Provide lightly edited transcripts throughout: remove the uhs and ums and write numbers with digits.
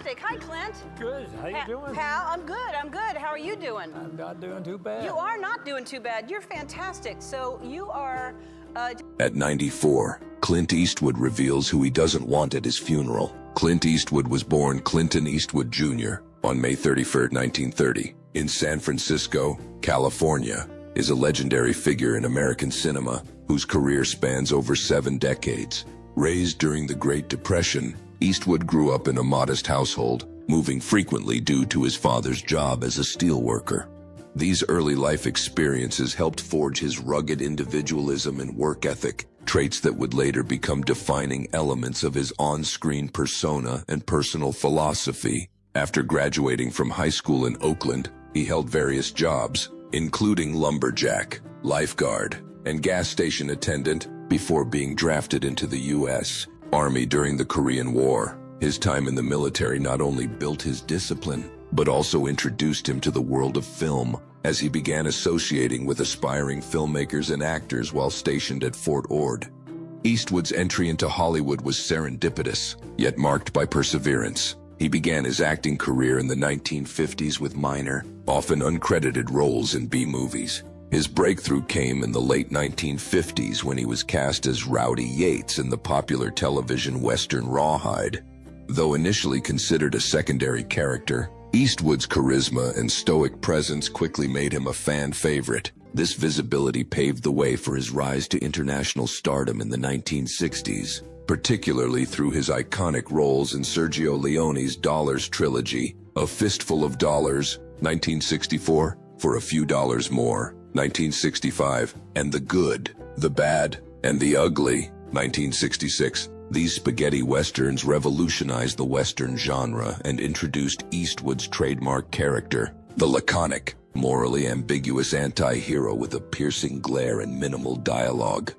fantastic. Hi, Clint. Good. How you doing? Pal, I'm good. I'm good. How are you doing? I'm not doing too bad. You are not doing too bad. You're fantastic. So you are... At 94, Clint Eastwood reveals who he doesn't want at his funeral. Clint Eastwood was born Clinton Eastwood Jr. on May 31, 1930, in San Francisco, California, is a legendary figure in American cinema whose career spans over 7 decades. Raised during the Great Depression, Eastwood grew up in a modest household, moving frequently due to his father's job as a steelworker. These early life experiences helped forge his rugged individualism and work ethic, traits that would later become defining elements of his on-screen persona and personal philosophy. After graduating from high school in Oakland, he held various jobs, including lumberjack, lifeguard, and gas station attendant, before being drafted into the U.S. Army during the Korean War. His time in the military not only built his discipline, but also introduced him to the world of film, as he began associating with aspiring filmmakers and actors while stationed at Fort Ord. Eastwood's entry into Hollywood was serendipitous, yet marked by perseverance. He began his acting career in the 1950s with minor, often uncredited roles in B-movies. His breakthrough came in the late 1950s when he was cast as Rowdy Yates in the popular television western Rawhide. Though initially considered a secondary character, Eastwood's charisma and stoic presence quickly made him a fan favorite. This visibility paved the way for his rise to international stardom in the 1960s, particularly through his iconic roles in Sergio Leone's Dollars trilogy, A Fistful of Dollars, 1964, For a Few Dollars More, 1965, and The Good, the Bad, and the Ugly, 1966. These spaghetti westerns revolutionized the western genre and introduced Eastwood's trademark character, the laconic, morally ambiguous anti-hero with a piercing glare and minimal dialogue.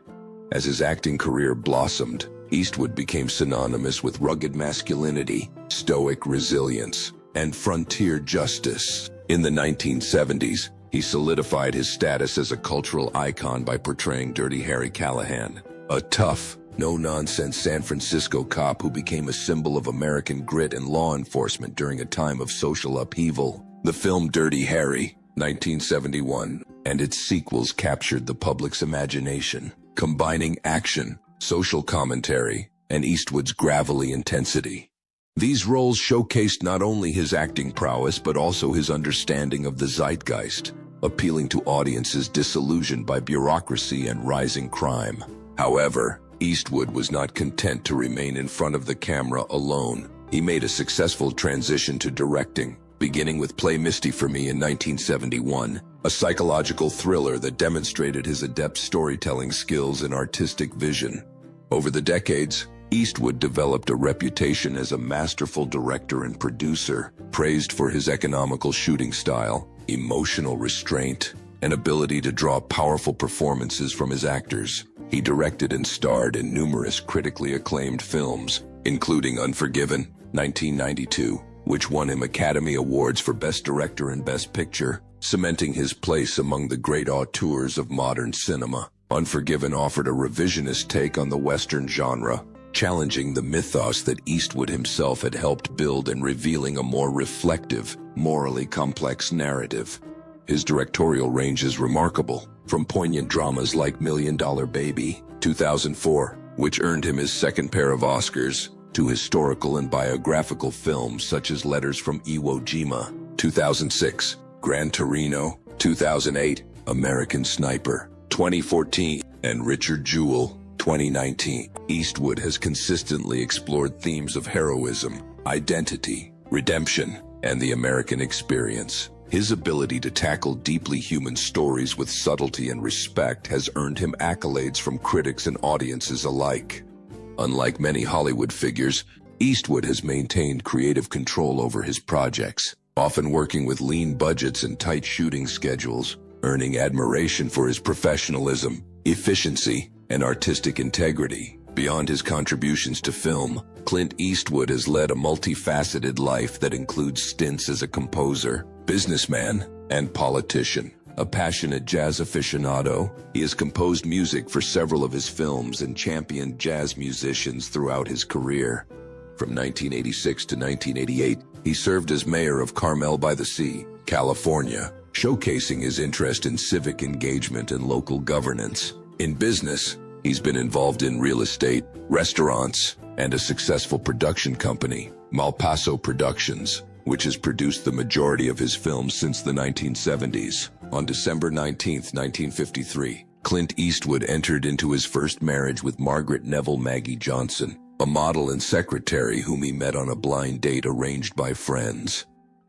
As his acting career blossomed, Eastwood became synonymous with rugged masculinity, stoic resilience, and frontier justice. In the 1970s, he solidified his status as a cultural icon by portraying Dirty Harry Callahan, a tough, no-nonsense San Francisco cop who became a symbol of American grit and law enforcement during a time of social upheaval. The film Dirty Harry, 1971, and its sequels captured the public's imagination, combining action, social commentary, and Eastwood's gravelly intensity. These roles showcased not only his acting prowess but also his understanding of the zeitgeist, appealing to audiences disillusioned by bureaucracy and rising crime. However, Eastwood was not content to remain in front of the camera alone. He made a successful transition to directing, beginning with Play Misty for Me in 1971, a psychological thriller that demonstrated his adept storytelling skills and artistic vision. Over the decades, Eastwood developed a reputation as a masterful director and producer, praised for his economical shooting style, emotional restraint, and ability to draw powerful performances from his actors. He directed and starred in numerous critically acclaimed films, including Unforgiven, 1992, which won him Academy Awards for Best Director and Best Picture, cementing his place among the great auteurs of modern cinema. Unforgiven offered a revisionist take on the Western genre, challenging the mythos that Eastwood himself had helped build and revealing a more reflective, morally complex narrative. His directorial range is remarkable, from poignant dramas like $1 Million Baby, 2004, which earned him his second pair of Oscars, to historical and biographical films such as Letters from Iwo Jima, 2006, Gran Torino, 2008, American Sniper, 2014, and Richard Jewell, 2019. Eastwood has consistently explored themes of heroism, identity, redemption, and the American experience. His ability to tackle deeply human stories with subtlety and respect has earned him accolades from critics and audiences alike. Unlike many Hollywood figures, Eastwood has maintained creative control over his projects, often working with lean budgets and tight shooting schedules, earning admiration for his professionalism, efficiency, and artistic integrity. Beyond his contributions to film, Clint Eastwood has led a multifaceted life that includes stints as a composer, businessman, and politician. A passionate jazz aficionado, he has composed music for several of his films and championed jazz musicians throughout his career. From 1986 to 1988, he served as mayor of Carmel by the Sea, California, showcasing his interest in civic engagement and local governance. In business, he's been involved in real estate, restaurants, and a successful production company, Malpaso Productions, which has produced the majority of his films since the 1970s. On December 19, 1953, Clint Eastwood entered into his first marriage with Margaret Neville Maggie Johnson, a model and secretary whom he met on a blind date arranged by friends.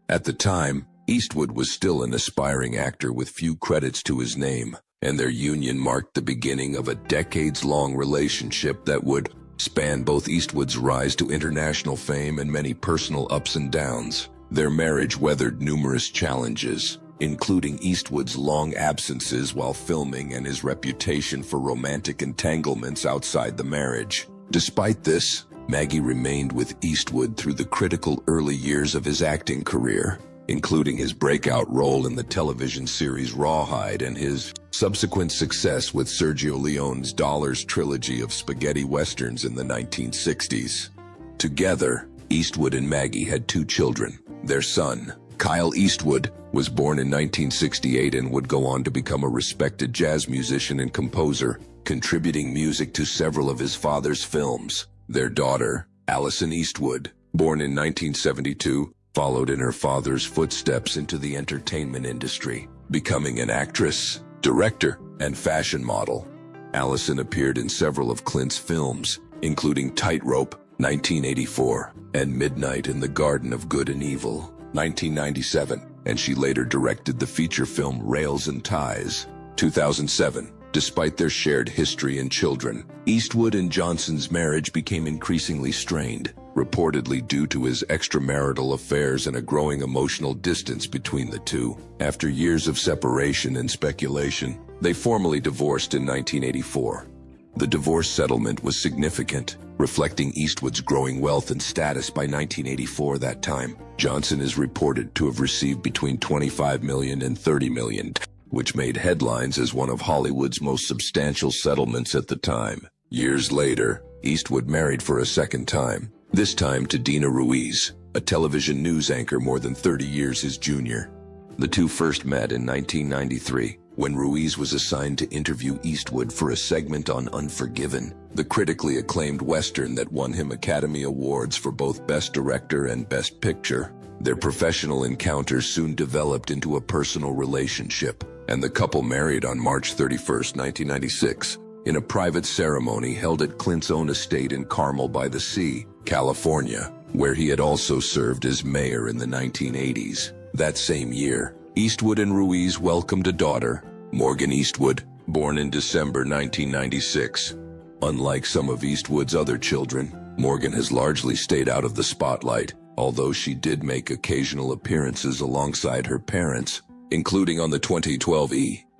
At the time, Eastwood was still an aspiring actor with few credits to his name, and their union marked the beginning of a decades-long relationship that would span both Eastwood's rise to international fame and many personal ups and downs. Their marriage weathered numerous challenges, including Eastwood's long absences while filming and his reputation for romantic entanglements outside the marriage. Despite this, Maggie remained with Eastwood through the critical early years of his acting career, including his breakout role in the television series Rawhide and his subsequent success with Sergio Leone's Dollars trilogy of spaghetti westerns in the 1960s. Together, Eastwood and Maggie had 2 children. Their son, Kyle Eastwood, was born in 1968 and would go on to become a respected jazz musician and composer, contributing music to several of his father's films. Their daughter, Allison Eastwood, born in 1972, followed in her father's footsteps into the entertainment industry, becoming an actress, director, and fashion model. Allison appeared in several of Clint's films, including Tightrope, 1984, and Midnight in the Garden of Good and Evil, 1997, and she later directed the feature film Rails and Ties, 2007. Despite their shared history and children, Eastwood and Johnson's marriage became increasingly strained, reportedly due to his extramarital affairs and a growing emotional distance between the two. After years of separation and speculation, they formally divorced in 1984. The divorce settlement was significant, reflecting Eastwood's growing wealth and status by 1984. That time, Johnson is reported to have received between $25 million and $30 million, which made headlines as one of Hollywood's most substantial settlements at the time. Years later, Eastwood married for a second time, this time to Dina Ruiz, a television news anchor more than 30 years his junior. The two first met in 1993, when Ruiz was assigned to interview Eastwood for a segment on Unforgiven, the critically acclaimed Western that won him Academy Awards for both Best Director and Best Picture. Their professional encounter soon developed into a personal relationship, and the couple married on March 31, 1996, in a private ceremony held at Clint's own estate in Carmel by the Sea, California, where he had also served as mayor in the 1980s. That same year, Eastwood and Ruiz welcomed a daughter, Morgan Eastwood, born in December 1996. Unlike some of Eastwood's other children, Morgan has largely stayed out of the spotlight, although she did make occasional appearances alongside her parents, including on the 2012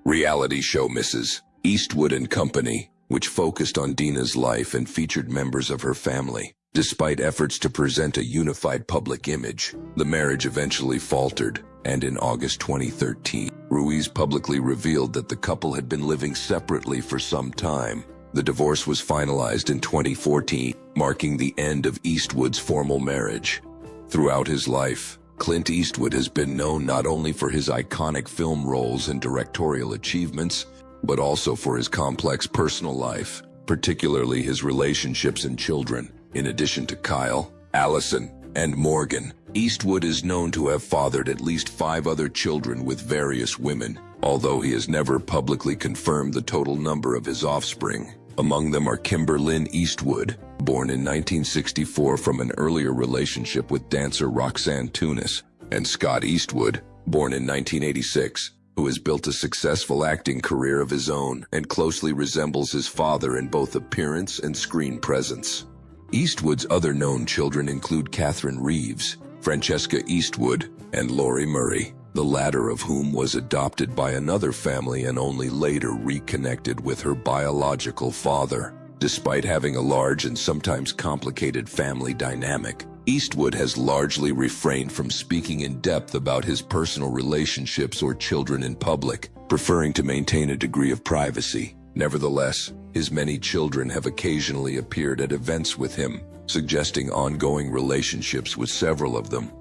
reality show Mrs. Eastwood and Company, which focused on Dina's life and featured members of her family. Despite efforts to present a unified public image, the marriage eventually faltered, and in August 2013, Ruiz publicly revealed that the couple had been living separately for some time. The divorce was finalized in 2014, marking the end of Eastwood's formal marriage. Throughout his life, Clint Eastwood has been known not only for his iconic film roles and directorial achievements, but also for his complex personal life, particularly his relationships and children. In addition to Kyle, Allison, and Morgan, Eastwood is known to have fathered at least 5 other children with various women, although he has never publicly confirmed the total number of his offspring. Among them are Kimber Lynn Eastwood, born in 1964 from an earlier relationship with dancer Roxanne Tunis, and Scott Eastwood, born in 1986, who has built a successful acting career of his own and closely resembles his father in both appearance and screen presence. Eastwood's other known children include Catherine Reeves, Francesca Eastwood, and Lori Murray, the latter of whom was adopted by another family and only later reconnected with her biological father. Despite having a large and sometimes complicated family dynamic, Eastwood has largely refrained from speaking in depth about his personal relationships or children in public, preferring to maintain a degree of privacy. Nevertheless, his many children have occasionally appeared at events with him, suggesting ongoing relationships with several of them.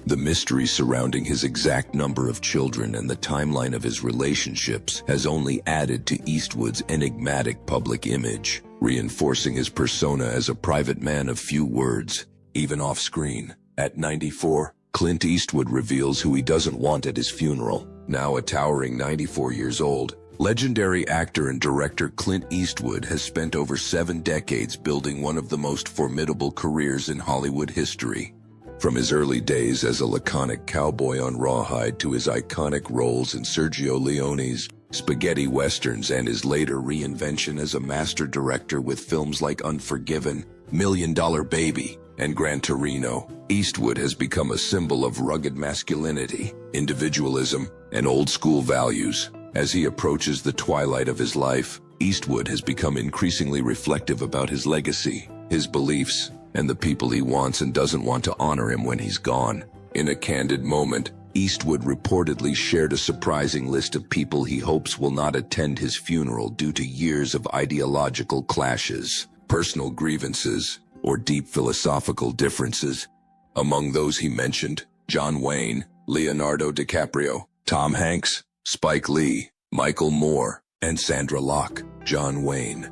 The mystery surrounding his exact number of children and the timeline of his relationships has only added to Eastwood's enigmatic public image, reinforcing his persona as a private man of few words, even off-screen. At 94, Clint Eastwood reveals who he doesn't want at his funeral. Now a towering 94 years old, legendary actor and director Clint Eastwood has spent over 7 decades building one of the most formidable careers in Hollywood history. From his early days as a laconic cowboy on Rawhide to his iconic roles in Sergio Leone's spaghetti westerns and his later reinvention as a master director with films like Unforgiven, $1 Million Baby, and Gran Torino, Eastwood has become a symbol of rugged masculinity, individualism, and old-school values. As he approaches the twilight of his life, Eastwood has become increasingly reflective about his legacy, his beliefs, and the people he wants and doesn't want to honor him when he's gone. In a candid moment, Eastwood reportedly shared a surprising list of people he hopes will not attend his funeral due to years of ideological clashes, personal grievances, or deep philosophical differences. Among those he mentioned, John Wayne, Leonardo DiCaprio, Tom Hanks, Spike Lee, Michael Moore, and Sandra Locke. John Wayne.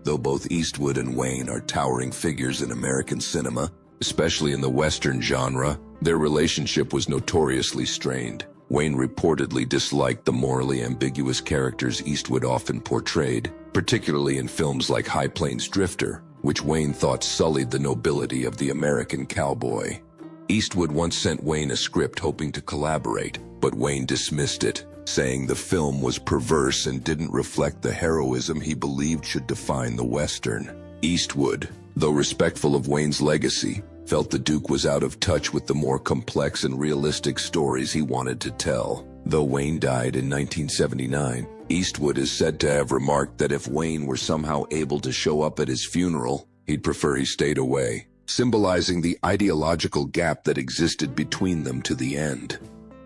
Though both Eastwood and Wayne are towering figures in American cinema, especially in the Western genre, their relationship was notoriously strained. Wayne reportedly disliked the morally ambiguous characters Eastwood often portrayed, particularly in films like High Plains Drifter, which Wayne thought sullied the nobility of the American cowboy. Eastwood once sent Wayne a script hoping to collaborate, but Wayne dismissed it, saying the film was perverse and didn't reflect the heroism he believed should define the Western. Eastwood, though respectful of Wayne's legacy, felt the Duke was out of touch with the more complex and realistic stories he wanted to tell. Though Wayne died in 1979, Eastwood is said to have remarked that if Wayne were somehow able to show up at his funeral, he'd prefer he stayed away, symbolizing the ideological gap that existed between them to the end.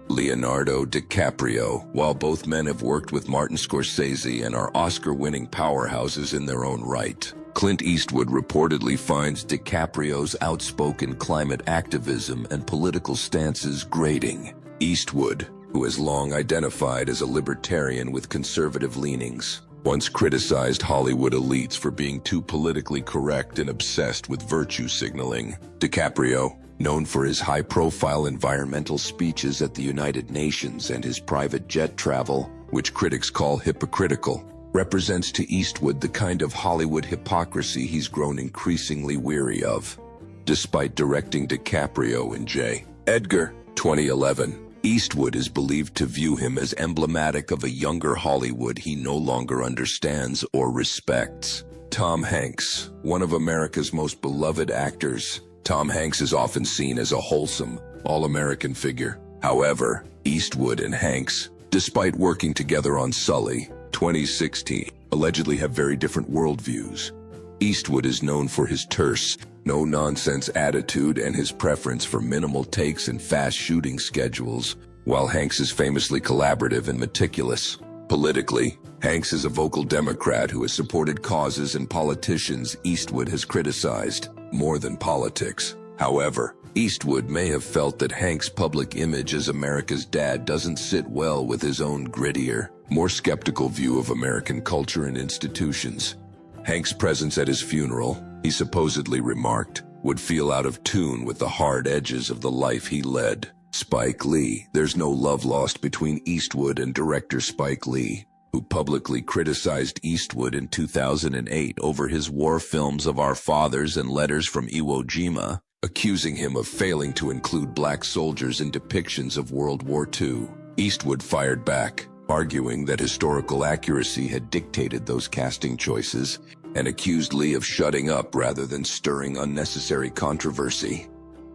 Leonardo DiCaprio. While both men have worked with Martin Scorsese and are Oscar-winning powerhouses in their own right, Clint Eastwood reportedly finds DiCaprio's outspoken climate activism and political stances grating. Eastwood, who has long identified as a libertarian with conservative leanings, once criticized Hollywood elites for being too politically correct and obsessed with virtue signaling. DiCaprio, known for his high-profile environmental speeches at the United Nations and his private jet travel, which critics call hypocritical, represents to Eastwood the kind of Hollywood hypocrisy he's grown increasingly weary of. Despite directing DiCaprio in J. Edgar, 2011, Eastwood is believed to view him as emblematic of a younger Hollywood he no longer understands or respects. Tom Hanks, one of America's most beloved actors, Tom Hanks is often seen as a wholesome, all-American figure. However, Eastwood and Hanks, despite working together on Sully, 2016, allegedly have very different worldviews. Eastwood is known for his terse, no-nonsense attitude and his preference for minimal takes and fast shooting schedules, while Hanks is famously collaborative and meticulous. Politically, Hanks is a vocal Democrat who has supported causes and politicians Eastwood has criticized, more than politics. However, Eastwood may have felt that Hanks' public image as America's dad doesn't sit well with his own grittier, more skeptical view of American culture and institutions. Hanks' presence at his funeral, he supposedly remarked, would feel out of tune with the hard edges of the life he led. Spike Lee. There's no love lost between Eastwood and director Spike Lee, who publicly criticized Eastwood in 2008 over his war films of Our Fathers and Letters from Iwo Jima, accusing him of failing to include black soldiers in depictions of World War II. Eastwood fired back, arguing that historical accuracy had dictated those casting choices, and accused Lee of shutting up rather than stirring unnecessary controversy.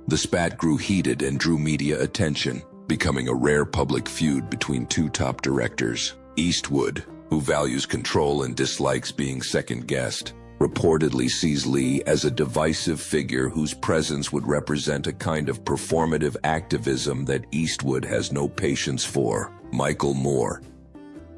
The spat grew heated and drew media attention, becoming a rare public feud between two top directors. Eastwood, who values control and dislikes being second-guessed, reportedly sees Lee as a divisive figure whose presence would represent a kind of performative activism that Eastwood has no patience for. Michael Moore.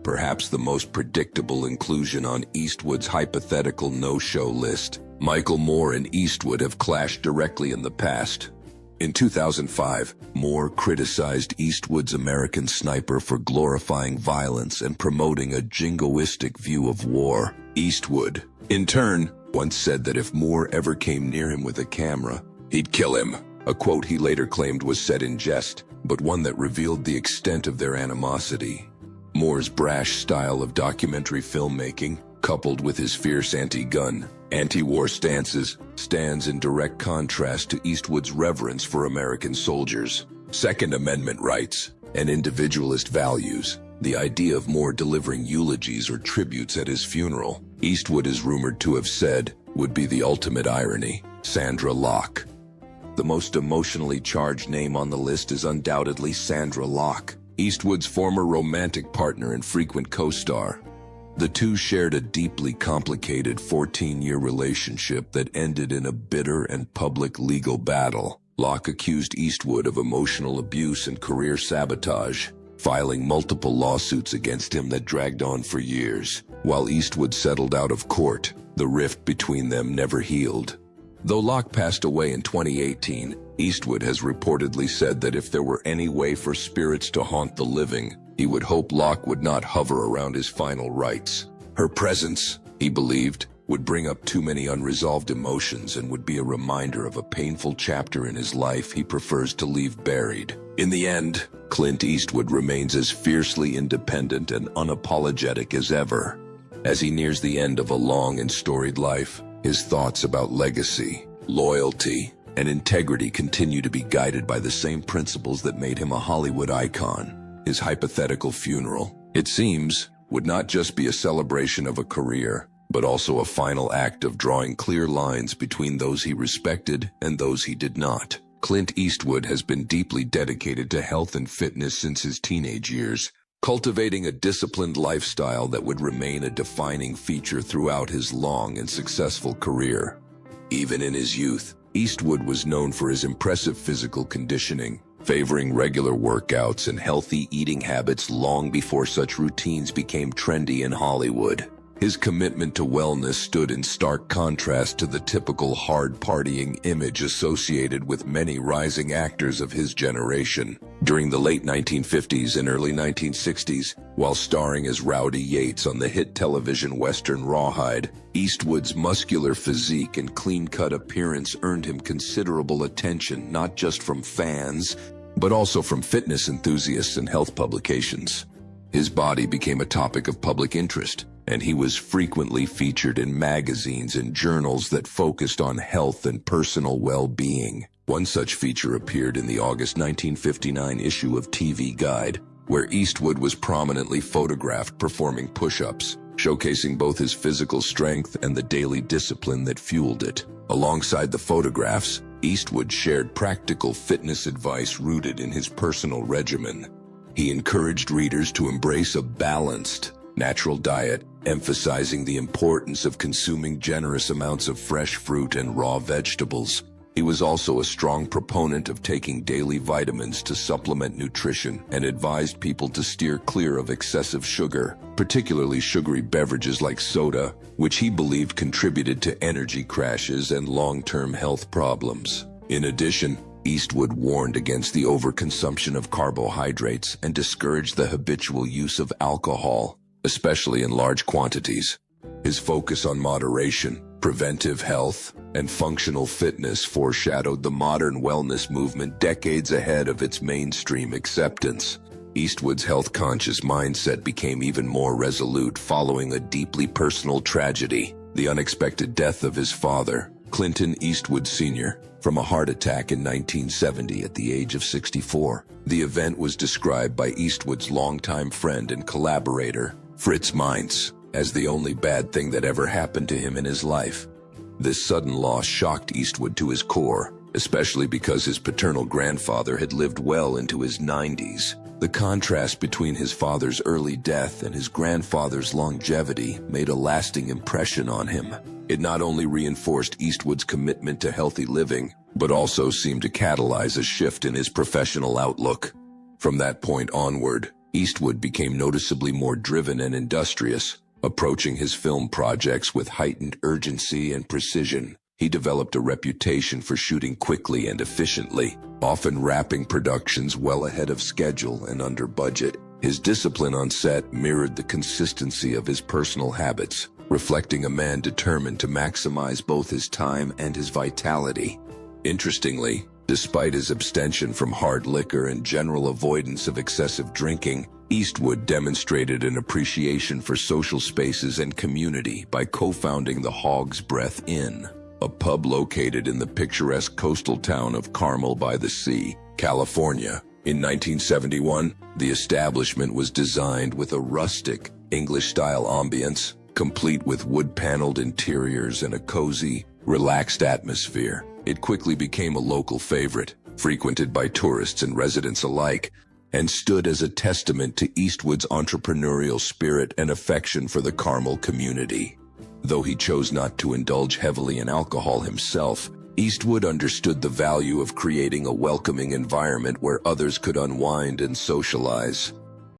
Perhaps the most predictable inclusion on Eastwood's hypothetical no-show list, Michael Moore and Eastwood have clashed directly in the past. In 2005, Moore criticized Eastwood's American Sniper for glorifying violence and promoting a jingoistic view of war. Eastwood, in turn, once said that if Moore ever came near him with a camera, he'd kill him, a quote he later claimed was said in jest, but one that revealed the extent of their animosity. Moore's brash style of documentary filmmaking, coupled with his fierce anti-gun, anti-war stances, stands in direct contrast to Eastwood's reverence for American soldiers, Second Amendment rights, and individualist values. The idea of Moore delivering eulogies or tributes at his funeral, Eastwood is rumored to have said, would be the ultimate irony. Sandra Locke. The most emotionally charged name on the list is undoubtedly Sandra Locke, Eastwood's former romantic partner and frequent co-star. The two shared a deeply complicated 14-year relationship that ended in a bitter and public legal battle. Locke accused Eastwood of emotional abuse and career sabotage, filing multiple lawsuits against him that dragged on for years. While Eastwood settled out of court, the rift between them never healed. Though Locke passed away in 2018, Eastwood has reportedly said that if there were any way for spirits to haunt the living, he would hope Locke would not hover around his final rites. Her presence, he believed, would bring up too many unresolved emotions and would be a reminder of a painful chapter in his life he prefers to leave buried. In the end, Clint Eastwood remains as fiercely independent and unapologetic as ever. As he nears the end of a long and storied life, his thoughts about legacy, loyalty, and integrity continue to be guided by the same principles that made him a Hollywood icon. His hypothetical funeral, it seems, would not just be a celebration of a career, but also a final act of drawing clear lines between those he respected and those he did not. Clint Eastwood has been deeply dedicated to health and fitness since his teenage years, cultivating a disciplined lifestyle that would remain a defining feature throughout his long and successful career. Even in his youth, Eastwood was known for his impressive physical conditioning, favoring regular workouts and healthy eating habits long before such routines became trendy in Hollywood. His commitment to wellness stood in stark contrast to the typical hard-partying image associated with many rising actors of his generation. During the late 1950s and early 1960s, while starring as Rowdy Yates on the hit television western Rawhide, Eastwood's muscular physique and clean-cut appearance earned him considerable attention not just from fans, but also from fitness enthusiasts and health publications. His body became a topic of public interest, and he was frequently featured in magazines and journals that focused on health and personal well-being. One such feature appeared in the August 1959 issue of TV Guide, where Eastwood was prominently photographed performing push-ups, showcasing both his physical strength and the daily discipline that fueled it. Alongside the photographs, Eastwood shared practical fitness advice rooted in his personal regimen. He encouraged readers to embrace a balanced, natural diet, emphasizing the importance of consuming generous amounts of fresh fruit and raw vegetables. He was also a strong proponent of taking daily vitamins to supplement nutrition and advised people to steer clear of excessive sugar, particularly sugary beverages like soda, which he believed contributed to energy crashes and long-term health problems. In addition, Eastwood warned against the overconsumption of carbohydrates and discouraged the habitual use of alcohol, especially in large quantities. His focus on moderation, preventive health, and functional fitness foreshadowed the modern wellness movement decades ahead of its mainstream acceptance. Eastwood's health-conscious mindset became even more resolute following a deeply personal tragedy, the unexpected death of his father, Clint Eastwood Sr., from a heart attack in 1970 at the age of 64. The event was described by Eastwood's longtime friend and collaborator, Fritz Mainz, as the only bad thing that ever happened to him in his life. This sudden loss shocked Eastwood to his core, especially because his paternal grandfather had lived well into his 90s. The contrast between his father's early death and his grandfather's longevity made a lasting impression on him. It not only reinforced Eastwood's commitment to healthy living, but also seemed to catalyze a shift in his professional outlook. From that point onward, Eastwood became noticeably more driven and industrious, Approaching his film projects with heightened urgency and precision, he developed a reputation for shooting quickly and efficiently, often wrapping productions well ahead of schedule and under budget. His discipline on set mirrored the consistency of his personal habits, reflecting a man determined to maximize both his time and his vitality. Interestingly, despite his abstention from hard liquor and general avoidance of excessive drinking, Eastwood demonstrated an appreciation for social spaces and community by co-founding the Hog's Breath Inn, a pub located in the picturesque coastal town of Carmel by the Sea, California. In 1971, the establishment was designed with a rustic, English-style ambience, complete with wood-paneled interiors and a cozy, relaxed atmosphere. It quickly became a local favorite, frequented by tourists and residents alike, and stood as a testament to Eastwood's entrepreneurial spirit and affection for the Carmel community. Though he chose not to indulge heavily in alcohol himself, Eastwood understood the value of creating a welcoming environment where others could unwind and socialize.